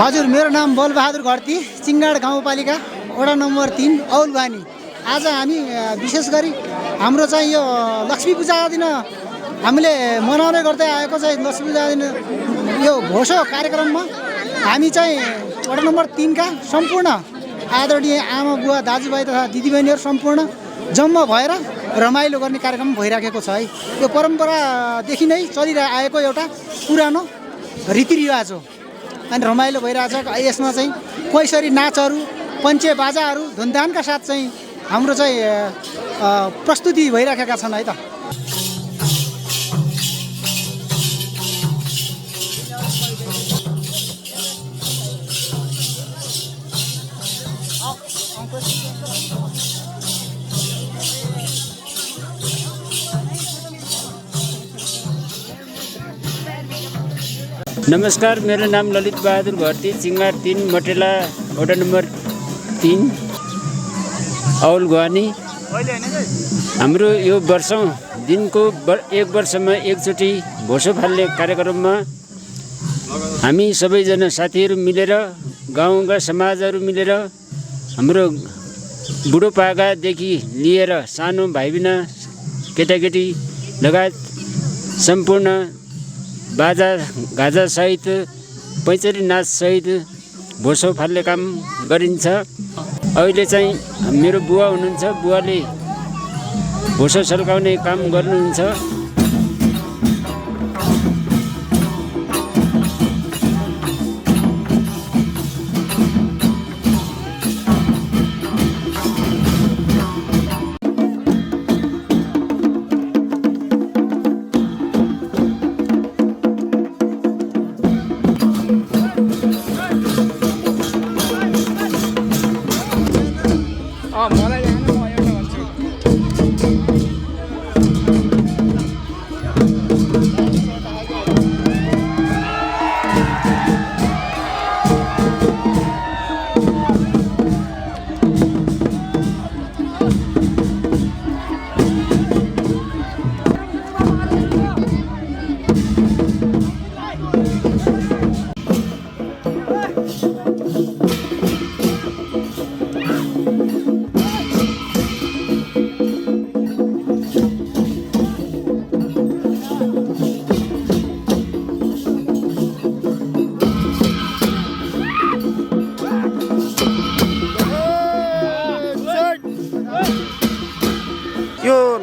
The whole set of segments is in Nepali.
हजुर, मेरो नाम बलबहादुर घरती, चिङ्गाड गाउँपालिका वडा नम्बर 3 औलबानी। आज हामी विशेष गरी हाम्रो चाहिँ यो लक्ष्मी पूजा दिन हामीले मनाउने गर्दै आएको चाहिँ लक्ष्मी पूजा दिन यो भोसो कार्यक्रममा हामी चाहिँ वडा नम्बर 3 का सम्पूर्ण आदरणीय आमा बुवा दाजुभाइ तथा दिदीबहिनीहरू सम्पूर्ण जम्मा भएर रमाइलो गर्ने कार्यक्रम भइराखेको छ है। यो परम्परादेखि नै चलिआएको एउटा पुरानो रीतिरिवाज हो अनि रमाइलो भइरहेछ। यसमा चाहिँ कैसरी नाचहरू, पञ्चे बाजाहरू धुमधामका साथ चाहिँ हाम्रो चाहिँ प्रस्तुति भइराखेका छन् है त। नमस्कार, मेरो नाम ललित बहादुर घरती, चिङ्गाड 3 मटेला वडा नम्बर 3 औलगवानी। हाम्रो यो वर्षौँ दिनको एक वर्षमा एकचोटि भोसो फाल्ने कार्यक्रममा हामी सबैजना साथीहरू मिलेर, गाउँका समाजहरू मिलेर, हाम्रो बुढोपाकादेखि लिएर सानो भाइबिना केटाकेटी लगायत सम्पूर्ण बाजा गाजासहित पैँचरी नाचसहित भोसो फाल्ने काम गरिन्छ। अहिले चाहिँ मेरो बुवा हुनुहुन्छ, बुवाले भोसो सल्काउने काम गर्नुहुन्छ।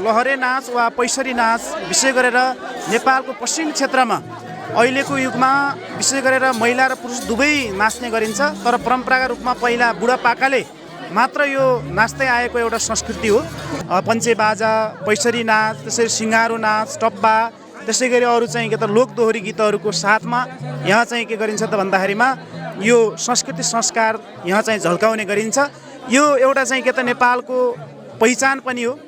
लहरे नाच वा पैसरी नाच विशेष गरेर नेपालको पश्चिम क्षेत्रमा अहिलेको युगमा विशेष गरेर महिला र पुरुष दुवै नाच्ने गरिन्छ। तर परम्परागत रूपमा पहिला बुढापाकाले मात्र यो नाच्दै आएको एउटा संस्कृति हो। पञ्चे बाजा, पैसरी नाच, त्यसरी सिङ्गारो नाच, टप्पा, त्यसै गरी अरू चाहिँ के त लोकदोहोरी गीतहरूको साथमा यहाँ चाहिँ के गरिन्छ त भन्दाखेरिमा यो संस्कृति संस्कार यहाँ चाहिँ झल्काउने गरिन्छ। यो एउटा चाहिँ के त नेपालको पहिचान पनि हो।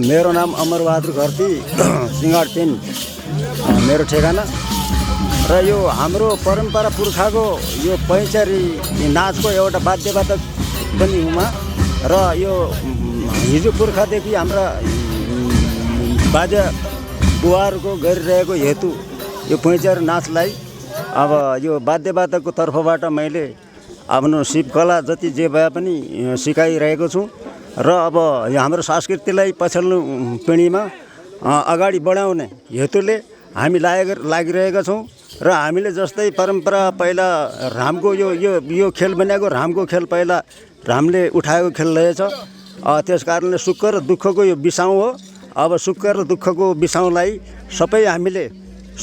मेरो नाम अमरबहादुर घरती सिँगार 3 मेरो ठेगाना र यो हाम्रो परम्परा पुर्खाको यो पैँचारी नाचको एउटा वाद्यवादक पनि हुँ म र यो हिजो पुर्खादेखि हाम्रा बाजा बुवाहरूको गरिरहेको हेतु यो पैँचारी नाचलाई अब यो वाद्यवादकको तर्फबाट मैले आफ्नो सिपकला जति जे भए पनि सिकाइरहेको छु र अब यो हाम्रो संस्कृतिलाई पछिल्लो पिँढीमा अगाडि बढाउने हेतुले हामी लागिरहेका छौँ र हामीले जस्तै परम्परा पहिला रामको यो खेल भनेको रामको खेल पहिला रामले उठाएको खेल रहेछ। त्यस कारणले सुख र दुःखको यो बिसाउँ हो। अब सुख र दुःखको बिसाउँलाई सबै हामीले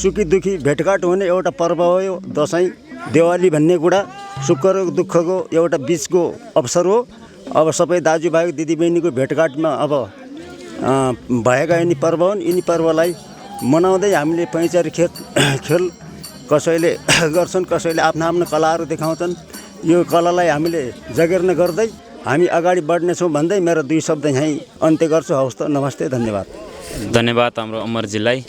सुखी दुःखी भेटघाट हुने एउटा पर्व हो यो दसैँ देवाली भन्ने कुरा सुख र दुःखको एउटा बिचको अवसर हो। अब सबै दाजुभाइ दिदीबहिनीको भेटघाटमा अब भएका यिनी पर्व हुन्। यिनी पर्वलाई मनाउँदै हामीले पैँचारी खेल कसैले गर्छन्, कसैले आफ्ना आफ्ना कलाहरू देखाउँछन्। यो कलालाई हामीले जगेर्ना गर्दै हामी अगाडि बढ्नेछौँ भन्दै मेरो 2 शब्द यहीँ अन्त्य गर्छु। हवस् त, नमस्ते, धन्यवाद। धन्यवाद हाम्रो अमरजीलाई।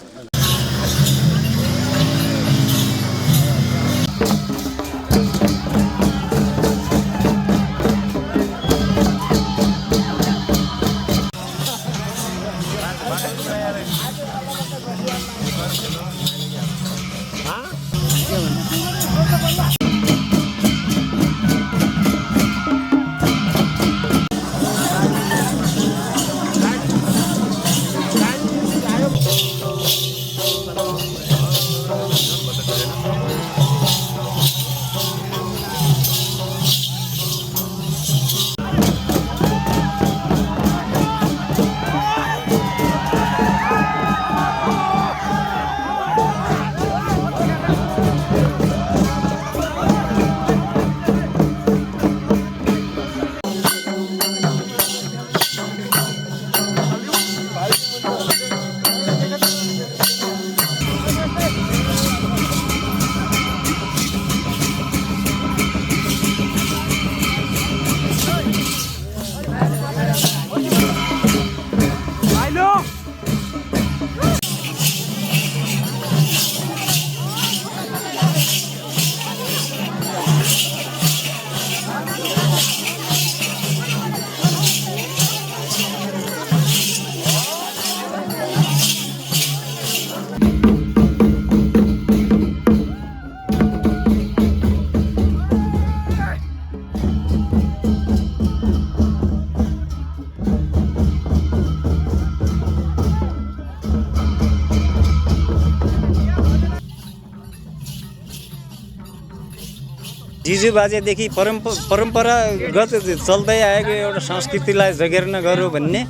जिजु बाजेदेखि परम्परागत चल्दै आएको एउटा संस्कृतिलाई जगेर्ना गरौँ भन्ने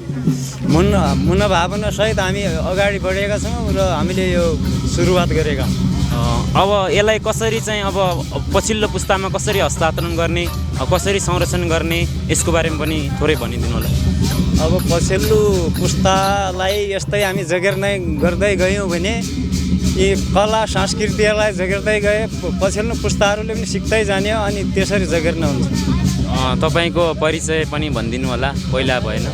मनोभावना सहित हामी अगाडि बढेका छौँ र हामीले यो सुरुवात गरेका। अब यसलाई कसरी चाहिँ अब पछिल्लो पुस्तामा कसरी हस्तान्तरण गर्ने, कसरी संरक्षण गर्ने, यसको बारेमा पनि थोरै भनिदिनु होला। अब पछिल्लो पुस्तालाई यस्तै हामी जगेर्ना गर्दै गयौँ भने यी कला संस्कृतिलाई जगेर्दै गए पछिल्लो पुस्ताहरूले पनि सिक्दै जाने अनि त्यसरी जगेर्ना हुन्छ। तपाईँको परिचय पनि भनिदिनु होला, पहिला भएन।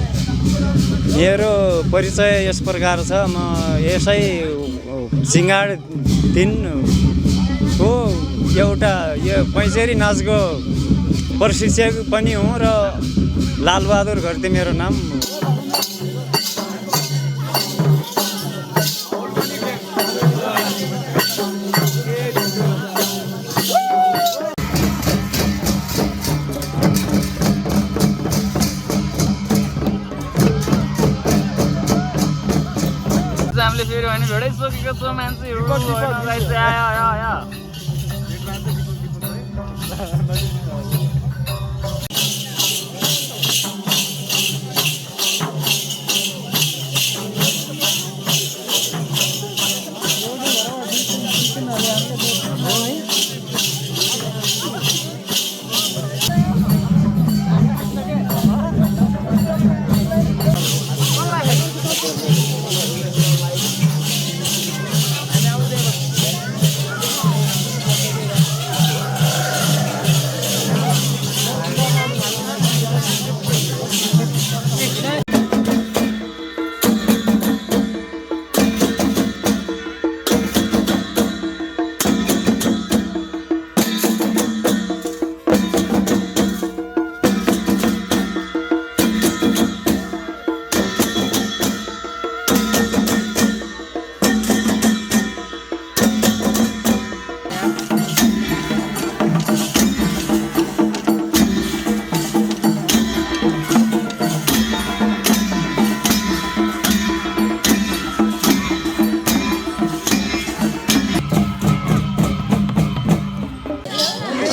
मेरो परिचय यस प्रकार छ। म यसै सिँगार 3 को एउटा यो पैँचारी नाचको प्रशिक्षक पनि हुँ र लालबहादुर घरती मेरो नाम। हामीले फेरि भने भेटै सकेको छ मान्छेहरू आयो।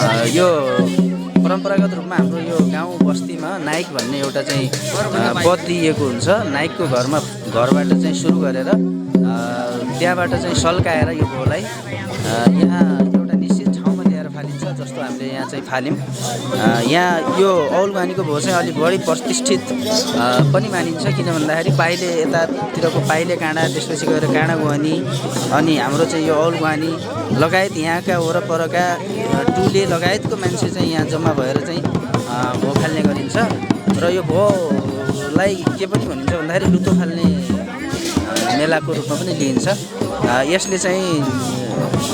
यो परम्परागत रूपमा हाम्रो यो गाउँ बस्तीमा नाइक भन्ने एउटा चाहिँ पद दिइएको हुन्छ। नाइकको घरबाट चाहिँ सुरु गरेर त्यहाँबाट चाहिँ सल्काएर यो भोलाई यहाँ एउटा निश्चित ठाउँमा ल्याएर फालिन्छ। जस्तो हामीले यहाँ चाहिँ फाल्यौँ। यहाँ यो औलबानीको भो चाहिँ अलिक बढी प्रतिष्ठित पनि मानिन्छ, किन भन्दाखेरि पाइले यतातिरको पाइले काँडा, त्यसपछि गएर काँडा गुहानी, अनि हाम्रो चाहिँ यो औलबानी लगायत यहाँका वरपरका टुले लगायतको मान्छे चाहिँ यहाँ जम्मा भएर चाहिँ भो फाल्ने गरिन्छ। र यो भोलाई के पनि भनिन्छ भन्दाखेरि लुतो फाल्ने मेलाको रूपमा पनि लिइन्छ। यसले चाहिँ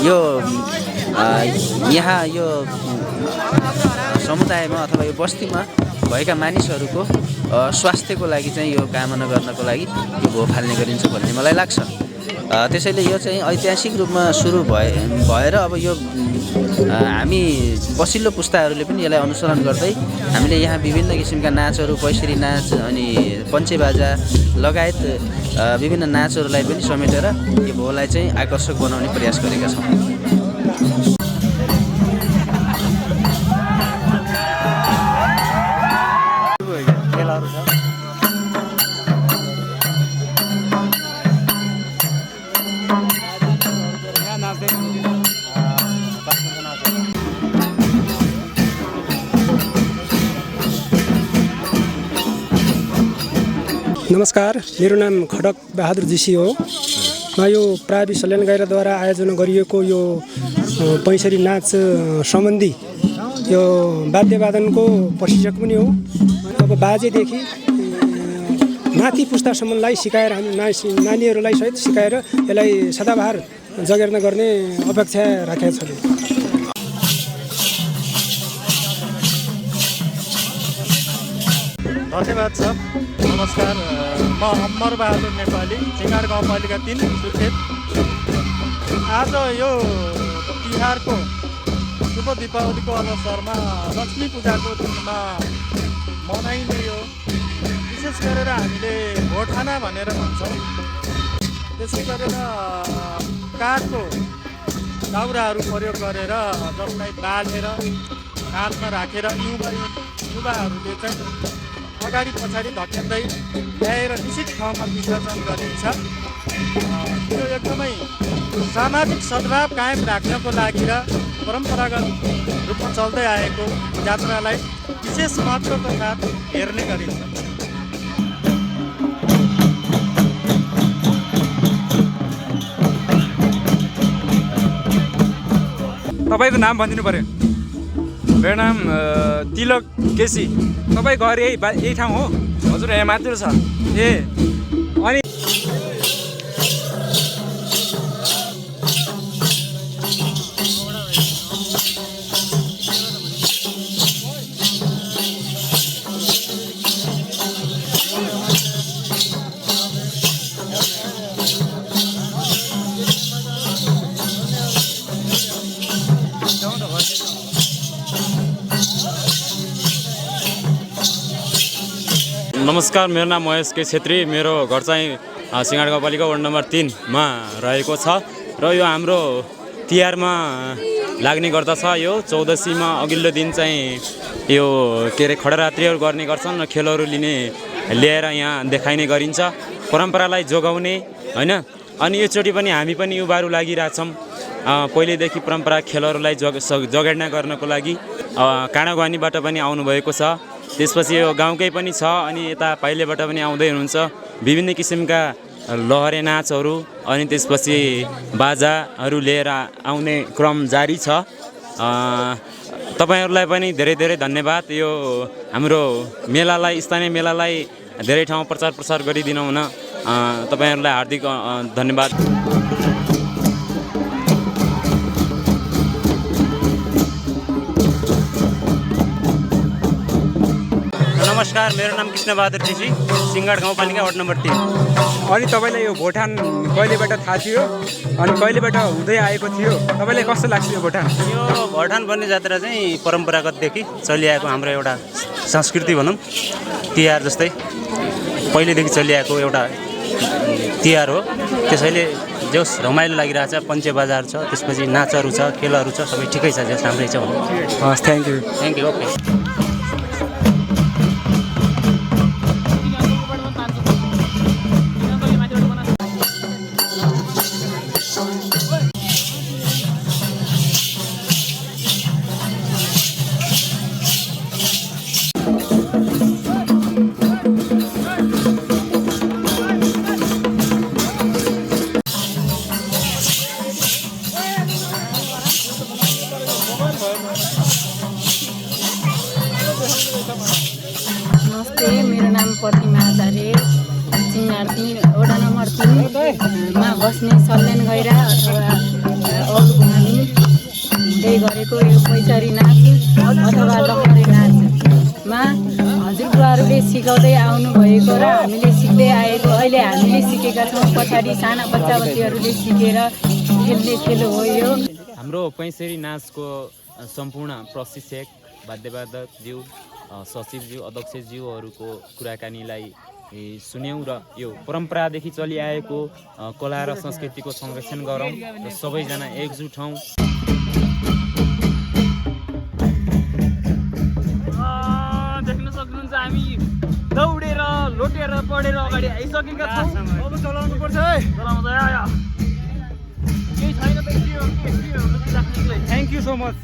यो यहाँ यो समुदायमा अथवा यो बस्तीमा भएका मानिसहरूको स्वास्थ्यको लागि चाहिँ यो कामना गर्नको लागि यो भो फाल्ने गरिन्छ भन्ने मलाई लाग्छ। त्यसैले यो चाहिँ ऐतिहासिक रूपमा सुरु भएर अब यो हामी पछिल्लो पुस्ताहरूले पनि यसलाई अनुसरण गर्दै हामीले यहाँ विभिन्न किसिमका नाचहरू, पैसरी नाच अनि पञ्चेबाजा लगायत विभिन्न नाचहरूलाई पनि समेटेर यो भोलाई चाहिँ आकर्षक बनाउने प्रयास गरेका छौँ। नमस्कार, मेरो नाम खडक बहादुर जीसी हो। म यो प्रावि सल्यान गाइराद्वारा आयोजना गरिएको यो पैसरी नाच सम्बन्धी यो वाद्यवादनको प्रशिक्षक पनि हो। अब बाजेदेखि माथि पुस्तासम्मलाई सिकाएर हामी नानीहरूलाई सहित सिकाएर यसलाई सदाबहार जगेर्ना गर्ने अपेक्षा राखेका छौँ। धन्यवाद छ। नमस्कार, म अमर बहादुर नेपाली, सिङ्गार गाउँपालिका 3 सुर्खेत। आज यो तिहारको शुभ दीपावलीको अवसरमा लक्ष्मी पूजाको दिनमा मनाइने यो विशेष गरेर हामीले भोटाना भनेर भन्छौँ। त्यसै गरेर काठको दाउराहरू प्रयोग गरेर जसलाई बालेर काठमा राखेर युवाहरूले चाहिँ अगाडि पछाडि धकेल्दै ल्याएर निश्चित ठाउँमा विसर्जन गरिन्छ। यो एकदमै सामाजिक सद्भाव कायम राख्नको लागि र परम्परागत रूपमा चल्दै आएको यात्रालाई विशेष महत्त्वको साथ हेर्ने गरिन्छ। तपाईँको नाम भनिदिनु पर्यो। मेरो नाम तिलक केसी। तपाईँ घर यही ठाउँ हो? हजुर, यहाँ मात्र छ। ए, अनि नमस्कार, मेरो नाम महेश के छेत्री। मेरो घर चाहिँ सिङ्गार गाउँपालिका वार्ड नम्बर 3 मा रहेको छ र यो हाम्रो तिहारमा लाग्ने गर्दछ। यो 14मा अघिल्लो दिन चाहिँ यो के अरे खडरात्रिहरू गर्ने गर्छन् र खेलहरू ल्याएर यहाँ देखाइने गरिन्छ, परम्परालाई जोगाउने होइन। अनि योचोटि पनि हामी पनि युवाहरू लागिरहेछौँ पहिलेदेखि परम्परा खेलहरूलाई जगेर्ना गर्नको लागि। काँडागुहानीबाट पनि आउनुभएको छ, त्यसपछि यो गाउँकै पनि छ, अनि यता पाइलेबाट पनि आउँदै हुनुहुन्छ। विभिन्न किसिमका लहरे नाचहरू अनि त्यसपछि बाजाहरू लिएर आउने क्रम जारी छ। तपाईँहरूलाई पनि धेरै धेरै धन्यवाद। यो हाम्रो मेलालाई, स्थानीय मेलालाई धेरै ठाउँ प्रचार प्रसार गरिदिनु हुन तपाईँहरूलाई हार्दिक धन्यवाद। नमस्कार, मेरो नाम कृष्णबहादुर केसी, सिङ्गार गाउँपालिका वार्ड नम्बर 3। अनि तपाईँलाई यो भोटान कहिलेबाट थाहा थियो अनि कहिलेबाट हुँदै आएको थियो? तपाईँलाई कस्तो लाग्छ यो भोटान? यो भोटान भन्ने जात्रा चाहिँ परम्परागतदेखि चलिआएको हाम्रो एउटा संस्कृति भनौँ, तिहार जस्तै पहिलेदेखि चलिआएको एउटा तिहार हो। त्यसैले जस रमाइलो लागिरहेछ, पञ्चे बजार छ, त्यसपछि नाचहरू छ, खेलहरू छ, सबै ठिकै छ, जस राम्रै छ भन्नु। हस्, thank you. Thank you. Okay. नमस्ते, मेरो नाम प्रतिमा आचार्य, सिङ्गार 3 वडा नम्बर 3 मा बस्ने सल्यान गैरा अथवा औलघानी हुँदै गरेको यो पैचारी नाच अथवा लहरे नाचमा हजुरबुवाहरूले सिकाउँदै आउनुभएको र हामीले सिक्दै आएको, अहिले हामीले सिकेका छौँ। पछाडि साना बच्चाबच्चीहरूले सिकेर खेल्ने खेल हो यो। हाम्रो पैँसेरी नाचको सम्पूर्ण प्रशिक्षक वाद्यवादकज्यू, सचिवज्यू, अध्यक्षज्यूहरूको कुराकानीलाई सुन्यौँ र यो परम्परादेखि चलिआएको कला र संस्कृतिको संरक्षण गरौँ र सबैजना एकजुट हौँ। देख्न सक्नुहुन्छ हामी दौडेर लोटेर पढेर अगाडि आइसकेका छौँ। अब चलाउनु पर्छ है, चलाउँदै आयो। केही छैन त, थ्याङ्क यू सो मच।